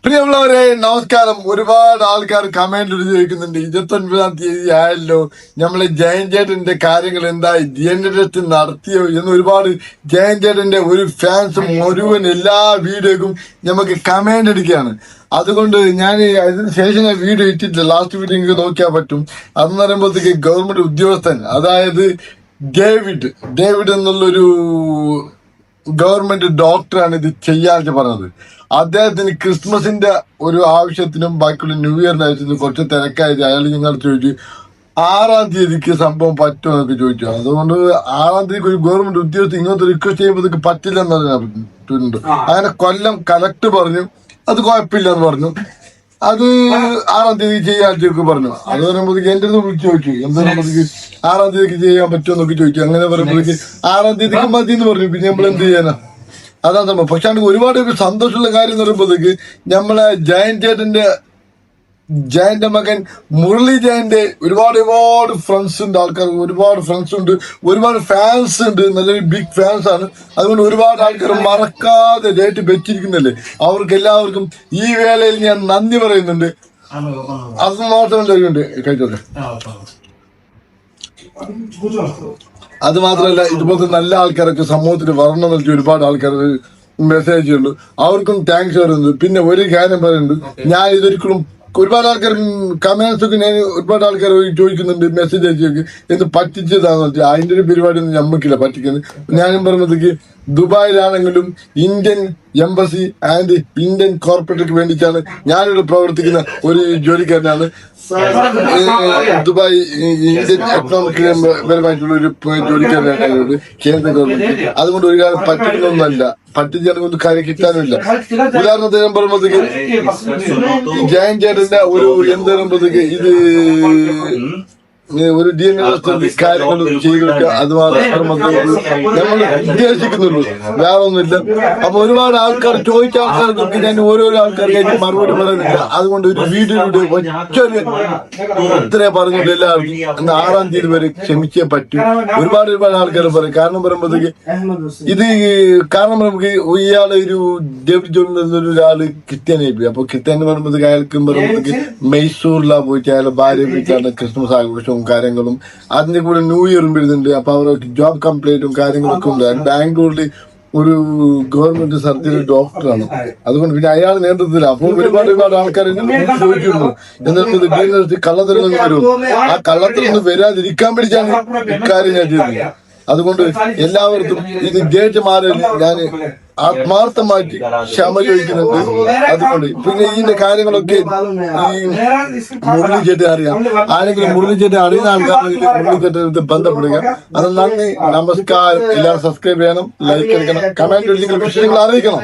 പ്രിയമുള്ളവരെ നമസ്കാരം. ഒരുപാട് ആൾക്കാർ കമന്റ് ചോദിക്കുന്നുണ്ട്, 29-ാം തീയതി ആയല്ലോ, നമ്മളെ ജയൻ ചേട്ടന്റെ കാര്യങ്ങൾ എന്തായി, DNA ടെസ്റ്റ് നടത്തിയോ എന്ന് ഒരുപാട് ജയൻ ചേട്ടന്റെ ഒരു ഫാൻസ് മുഴുവൻ എല്ലാ വീഡിയോക്കും നമുക്ക് കമന്റ് അടിക്കുകയാണ്. അതുകൊണ്ട് ഞാൻ അതിന് ശേഷം ഞാൻ വീഡിയോ ഇട്ടിട്ടില്ല. ലാസ്റ്റ് വീഡിയോ നിങ്ങൾക്ക് നോക്കിയാൽ പറ്റും. അതെന്ന് പറയുമ്പോഴത്തേക്ക് ഗവൺമെന്റ് ഉദ്യോഗസ്ഥൻ, അതായത് ഡേവിഡ് എന്നുള്ളൊരു ഗവൺമെന്റ് ഡോക്ടറാണ് ഇത് ചെയ്യാൻ പറഞ്ഞത്. അദ്ദേഹത്തിന് ക്രിസ്മസിന്റെ ഒരു ആവശ്യത്തിനും ബാക്കിയുള്ള ന്യൂ ഇയറിന്റെ ആവശ്യത്തിനും കുറച്ച് തിരക്കായത് അയാൾ ഞങ്ങൾ ചോദിച്ചു 6-ാം തീയതിക്ക് സംഭവം പറ്റുമോ എന്നൊക്കെ ചോദിച്ചു. അതുകൊണ്ട് 6-ാം തീയതിക്ക് ഒരു ഗവൺമെന്റ് ഉദ്യോഗസ്ഥർ ഇങ്ങനത്തെ റിക്വസ്റ്റ് ചെയ്യുമ്പോഴത്തേക്ക് പറ്റില്ലെന്ന് പറഞ്ഞിട്ടുണ്ട്. അങ്ങനെ കൊല്ലം കലക്ടർ പറഞ്ഞു അത് കുഴപ്പമില്ലെന്ന് പറഞ്ഞു. അത് 6-ാം തീയതി ചെയ്യാൻ പറഞ്ഞു. അത് പറയുമ്പോഴത്തേക്ക് എന്റെ അടുത്ത് വിളിച്ചു ചോദിച്ചു, എന്താ പറയുമ്പോഴത്തേക്ക് 6-ാം തീയതിക്ക് ചെയ്യാൻ പറ്റുമോ എന്നൊക്കെ ചോദിച്ചു. അങ്ങനെ പറയുമ്പോഴത്തേക്ക് 6-ാം തീയതിക്ക് മതി എന്ന് പറഞ്ഞു. പിന്നെ നമ്മൾ എന്ത് ചെയ്യാനാ, അതാണ് സംഭവം. പക്ഷെ ഒരുപാട് സന്തോഷമുള്ള കാര്യം എന്ന് പറയുമ്പോഴത്തേക്ക് നമ്മളെ ജയന്റെ മകൻ മുരളി ജയന്റെ ഒരുപാട് ഫ്രണ്ട്സ് ഉണ്ട്, ആൾക്കാർ ഒരുപാട് ഫ്രണ്ട്സ് ഉണ്ട്, ഒരുപാട് ഫാൻസ് ഉണ്ട്, നല്ലൊരു ബിഗ് ഫാൻസ് ആണ്. അതുകൊണ്ട് ഒരുപാട് ആൾക്കാർ മറക്കാതെ ഡേറ്റ് വെച്ചിരിക്കുന്നല്ലേ, അവർക്ക് എല്ലാവർക്കും ഈ വേളയിൽ ഞാൻ നന്ദി പറയുന്നുണ്ട്. അത് മാത്രം കഴിച്ചോട്ടെ. അത് മാത്രമല്ല, ഇതുപോലത്തെ നല്ല ആൾക്കാരൊക്കെ സമൂഹത്തിൽ വരണം എന്ന് വെച്ചാൽ ഒരുപാട് ആൾക്കാർ മെസ്സേജ് ചെയ്യുള്ളൂ, അവർക്കും താങ്ക്സ് പറയുന്നുണ്ട്. പിന്നെ ഒരു കാര്യം പറയുന്നുണ്ട്, ഞാൻ ഇതൊരിക്കലും ഒരുപാട് ആൾക്കാർ കമന്റ്സ് ഒക്കെ ഞാൻ ഒരുപാട് ആൾക്കാർ ചോദിക്കുന്നുണ്ട്, മെസ്സേജ് അയച്ചു എന്ത് പറ്റിച്ചതാണെന്ന് വെച്ചാൽ അതിന്റെ ഒരു പരിപാടി ഒന്നും ഞമ്മക്കില്ല പറ്റിക്കുന്നത്. ഞാനും പറയുമ്പോഴത്തേക്ക് ദുബായിലാണെങ്കിലും Indian embassy and Indian corporate വേണ്ടിയിട്ടാണ് ഞാനിവിടെ പ്രവർത്തിക്കുന്ന ഒരു ജോലിക്കാരനാണ്. ദുബായ് ഇന്ത്യൻ എക്കണോമിക് പരമായിട്ടുള്ള ഒരു ജോലിക്കാരനാണ് കേന്ദ്ര ഗവൺമെന്റ്. അതുകൊണ്ട് ഒരു കാര്യം പറ്റിക്കുന്നൊന്നല്ല, പറ്റിച്ചാണെങ്കിൽ ഒരു കാര്യം കിട്ടാനുമില്ല. ഉദാഹരണത്തിന് ഞാൻ പറയുമ്പോഴത്തേക്ക് ജയൻ ചേട്ടന്റെ ഒരു എന്ത് പറയുമ്പോഴത്തേക്ക് ഇത് ഒരു DNA കാര്യങ്ങൾ ചെയ്തൊക്കെ അത് മാത്രം നമ്മൾ ഉദ്ദേശിക്കുന്നുള്ളൂ, വേറെ ഒന്നുമില്ല. അപ്പൊ ഒരുപാട് ആൾക്കാർ ചോദിച്ച ആൾക്കാർക്ക് ഞാൻ ഓരോരോ ആൾക്കാർക്ക് മറുപടി പറയുന്നില്ല. അതുകൊണ്ട് ഒരു വീഡിയോയുടെ ഒറ്റൊരു ഇത്രേ പറഞ്ഞിട്ട് എല്ലാവർക്കും 6-ാം തീയതി വരെ ക്ഷമിച്ചേ പറ്റൂ. ഒരുപാട് ആൾക്കാർ പറയും. കാരണം പറയുമ്പോഴത്തേക്ക് കാരണം നമുക്ക് ഇയാള് ഒരു ഡേവിഡ് ജോൺ എന്നൊരാള് ക്രിസ്ത്യാനായി പോയി. അപ്പൊ ക്രിസ്ത്യാനി പറയുമ്പോഴത്തേക്ക് അയാൾക്ക് പറയുമ്പോഴത്തേക്ക് മൈസൂരിലാണ് പോയിട്ട് അയാളെ ഭാര്യ വീട്ടിലാണ് ക്രിസ്മസ് ആഘോഷവും കാര്യങ്ങളും അതിന്റെ കൂടെ ന്യൂ ഇയറും വരുന്നുണ്ട്. അപ്പൊ അവർക്ക് ജോബ് കംപ്ലീറ്റും കാര്യങ്ങളൊക്കെ ഉണ്ട്. ബാംഗ്ലൂരിൽ ഒരു ഗവൺമെന്റ് സർജറി ഡോക്ടറാണ്. അതുകൊണ്ട് പിന്നെ അയാൾ നേതൃത്വത്തില്ല. അപ്പോൾ ഒരുപാട് ആൾക്കാർ ചോദിക്കുന്നു എന്നിട്ട് കള്ളത്തരം വരും. ആ കള്ളത്തരം വരാതിരിക്കാൻ വേണ്ടിയാണ് ഇക്കാര്യം ഞാൻ ചെയ്തത്. അതുകൊണ്ട് എല്ലാവർക്കും ഇത് ജയിച്ചമാരിൽ ഞാൻ ആത്മാർത്ഥമായിട്ട് ക്ഷമ ചോദിക്കുന്നുണ്ട്. അതുകൊണ്ട് പിന്നെ ഇതിന്റെ കാര്യങ്ങളൊക്കെ ഈ മുരളി ചേട്ടൻ അറിയാം. ആരെങ്കിലും മുരളി ചേട്ടൻ അറിയുന്ന ആൾക്കാരെങ്കിൽ മുരളി ചേട്ടൻ ബന്ധപ്പെടുക. അത് നന്ദി, നമസ്കാരം. എല്ലാവരും സബ്സ്ക്രൈബ് ചെയ്യണം, ലൈക്ക് അടിക്കണം, കമന്റ് വിഷയങ്ങൾ അറിയിക്കണം.